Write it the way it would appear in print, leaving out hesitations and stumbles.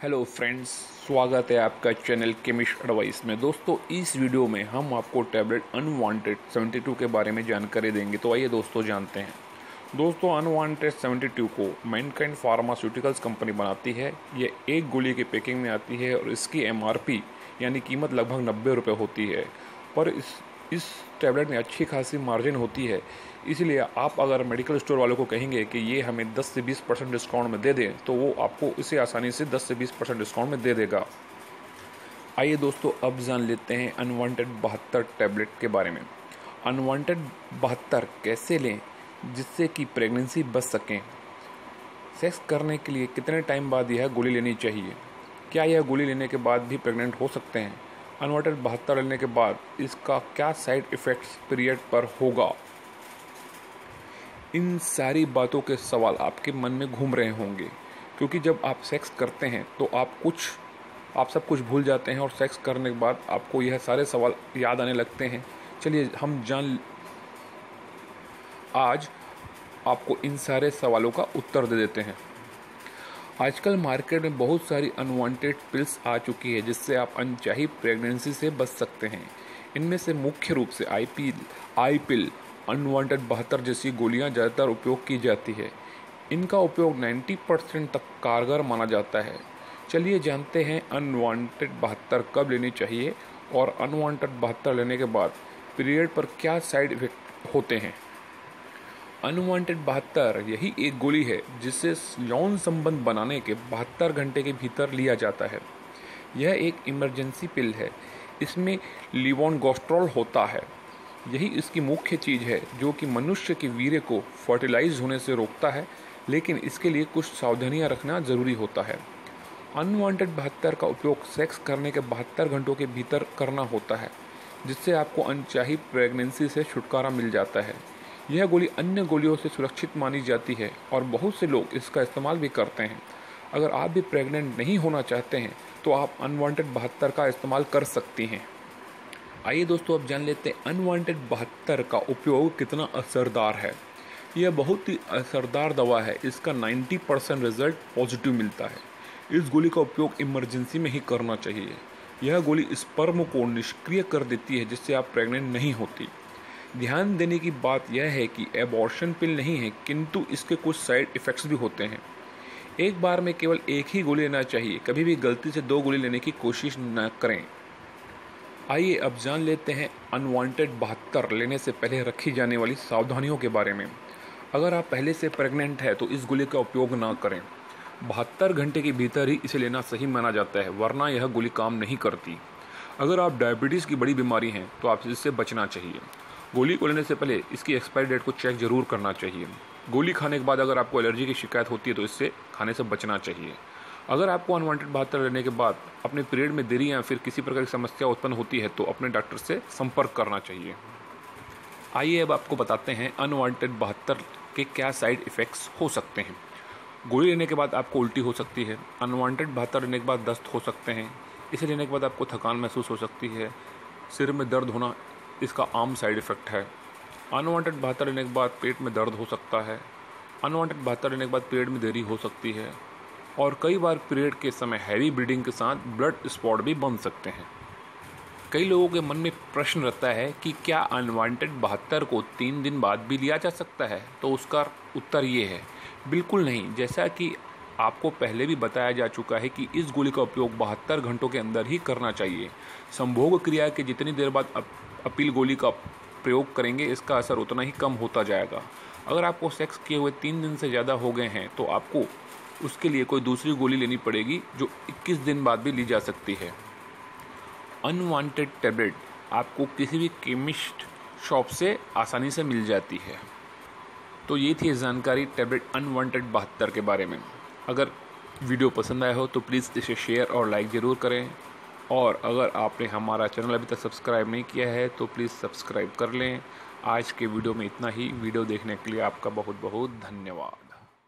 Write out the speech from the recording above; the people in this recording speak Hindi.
हेलो फ्रेंड्स, स्वागत है आपका चैनल केमिस्ट एडवाइस में। दोस्तों, इस वीडियो में हम आपको टैबलेट अनवांटेड 72 के बारे में जानकारी देंगे। तो आइए दोस्तों जानते हैं। दोस्तों, अनवांटेड 72 को मैनकाइंड फार्मास्यूटिकल्स कंपनी बनाती है। ये एक गोली की पैकिंग में आती है और इसकी MRP यानी कीमत लगभग 90 रुपये होती है। पर इस टैबलेट में अच्छी खासी मार्जिन होती है, इसलिए आप अगर मेडिकल स्टोर वालों को कहेंगे कि ये हमें 10 से 20% डिस्काउंट में दे दें तो वो आपको इसे आसानी से 10 से 20% डिस्काउंट में दे देगा। आइए दोस्तों, अब जान लेते हैं अनवांटेड 72 टैबलेट के बारे में। अनवांटेड 72 कैसे लें जिससे कि प्रेगनेंसी बच सकें। सेक्स करने के लिए कितने टाइम बाद यह गोली लेनी चाहिए। क्या यह गोली लेने के बाद भी प्रेग्नेंट हो सकते हैं। अनवांटेड 72 लेने के बाद इसका क्या साइड इफ़ेक्ट्स पीरियड पर होगा। इन सारी बातों के सवाल आपके मन में घूम रहे होंगे, क्योंकि जब आप सेक्स करते हैं तो आप सब कुछ भूल जाते हैं और सेक्स करने के बाद आपको यह सारे सवाल याद आने लगते हैं। चलिए आज आपको इन सारे सवालों का उत्तर दे देते हैं। आजकल मार्केट में बहुत सारी अनवांटेड पिल्स आ चुकी है जिससे आप अनचाही प्रेगनेंसी से बच सकते हैं। इनमें से मुख्य रूप से आई पिल अनवांटेड 72 जैसी गोलियां ज़्यादातर उपयोग की जाती है। इनका उपयोग 90% तक कारगर माना जाता है। चलिए जानते हैं अनवांटेड 72 कब लेनी चाहिए और अनवांटेड 72 लेने के बाद पीरियड पर क्या साइड इफेक्ट होते हैं। अनवांटेड 72 यही एक गोली है जिसे यौन संबंध बनाने के 72 घंटे के भीतर लिया जाता है। यह एक इमरजेंसी पिल है। इसमें लेवोनगोस्ट्रोल होता है। यही इसकी मुख्य चीज़ है जो कि मनुष्य के वीर्य को फर्टिलाइज होने से रोकता है, लेकिन इसके लिए कुछ सावधानियां रखना ज़रूरी होता है। अनवांटेड 72 का उपयोग सेक्स करने के 72 घंटों के भीतर करना होता है, जिससे आपको अनचाही प्रेगनेंसी से छुटकारा मिल जाता है। यह गोली अन्य गोलियों से सुरक्षित मानी जाती है और बहुत से लोग इसका इस्तेमाल भी करते हैं। अगर आप भी प्रेग्नेंट नहीं होना चाहते हैं तो आप अनवांटेड 72 का इस्तेमाल कर सकती हैं। आइए दोस्तों, अब जान लेते हैं अनवांटेड 72 का उपयोग कितना असरदार है। यह बहुत ही असरदार दवा है। इसका 90% रिजल्ट पॉजिटिव मिलता है। इस गोली का उपयोग इमरजेंसी में ही करना चाहिए। यह गोली स्पर्म को निष्क्रिय कर देती है जिससे आप प्रेग्नेंट नहीं होती। ध्यान देने की बात यह है कि एबॉर्शन पिल नहीं है, किंतु इसके कुछ साइड इफ़ेक्ट्स भी होते हैं। एक बार में केवल एक ही गोली लेना चाहिए। कभी भी गलती से 2 गोली लेने की कोशिश न करें। आइए अब जान लेते हैं अनवांटेड 72 लेने से पहले रखी जाने वाली सावधानियों के बारे में। अगर आप पहले से प्रेग्नेंट है तो इस गोली का उपयोग ना करें। 72 घंटे के भीतर ही इसे लेना सही माना जाता है, वरना यह गोली काम नहीं करती। अगर आप डायबिटीज़ की बड़ी बीमारी हैं तो आप इससे बचना चाहिए। गोली को लेने से पहले इसकी एक्सपायरी डेट को चेक जरूर करना चाहिए। गोली खाने के बाद अगर आपको एलर्जी की शिकायत होती है तो इससे खाने से बचना चाहिए। अगर आपको अनवांटेड 72 लेने के बाद अपने पीरियड में देरी या फिर किसी प्रकार की समस्या उत्पन्न होती है तो अपने डॉक्टर से संपर्क करना चाहिए। आइए अब आपको बताते हैं अनवांटेड 72 के क्या साइड इफ़ेक्ट्स हो सकते हैं। गोली लेने के बाद आपको उल्टी हो सकती है। अनवांटेड 72 लेने के बाद दस्त हो सकते हैं। इसे लेने के बाद आपको थकान महसूस हो सकती है। सिर में दर्द होना इसका आम साइड इफ़ेक्ट है। अनवांटेड 72 लेने के बाद पेट में दर्द हो सकता है। अनवांटेड 72 लेने के बाद पीरियड में देरी हो सकती है और कई बार पीरियड के समय हैवी ब्लीडिंग के साथ ब्लड स्पॉट भी बन सकते हैं। कई लोगों के मन में प्रश्न रहता है कि क्या अनवांटेड 72 को 3 दिन बाद भी लिया जा सकता है। तो उसका उत्तर ये है, बिल्कुल नहीं। जैसा कि आपको पहले भी बताया जा चुका है कि इस गोली का उपयोग 72 घंटों के अंदर ही करना चाहिए। संभोग क्रिया के जितनी देर बाद अपील गोली का प्रयोग करेंगे, इसका असर उतना ही कम होता जाएगा। अगर आपको सेक्स किए हुए 3 दिन से ज़्यादा हो गए हैं तो आपको उसके लिए कोई दूसरी गोली लेनी पड़ेगी जो 21 दिन बाद भी ली जा सकती है। अनवांटेड टैबलेट आपको किसी भी केमिस्ट शॉप से आसानी से मिल जाती है। तो ये थी जानकारी टैबलेट अनवांटेड 72 के बारे में। अगर वीडियो पसंद आया हो तो प्लीज़ इसे शेयर और लाइक ज़रूर करें, और अगर आपने हमारा चैनल अभी तक सब्सक्राइब नहीं किया है तो प्लीज़ सब्सक्राइब कर लें। आज के वीडियो में इतना ही। वीडियो देखने के लिए आपका बहुत बहुत धन्यवाद।